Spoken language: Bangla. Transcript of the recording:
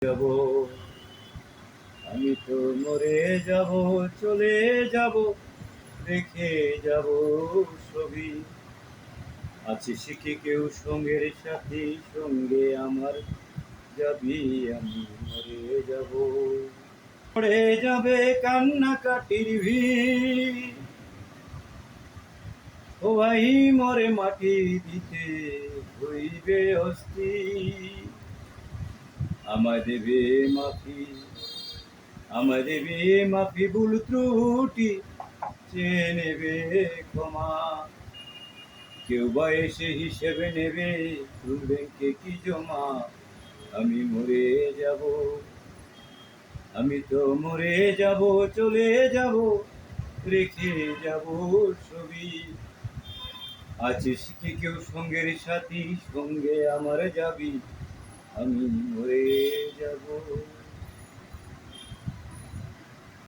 যাব, আমি তো মরে যাব, চলে যাব, রেখে যাব ছবি। আছে শিখে কেউ সঙ্গের সাথী, সঙ্গে আমার যাবি, আমি মরে যাব। পড়ে যাবে কান্নাকাটির ভিড়, সবাই মরে মাটি দিতে হইবে অস্থির। আমায় দেবে মাফি, আমায় দেবে মাফি, ভুল ত্রুটি চেয়ে নেবে ক্ষমা। কেউ বা এসে হিসেবে নেবে, ভুল ব্যাংকে কি জমা। আমি মরে যাব, আমি তো মরে যাব, চলে যাব, রেখে যাব ছবি। আছিস কি কেউ সঙ্গের সাথী, সঙ্গে আমার যাবি, আমি মরে যাব।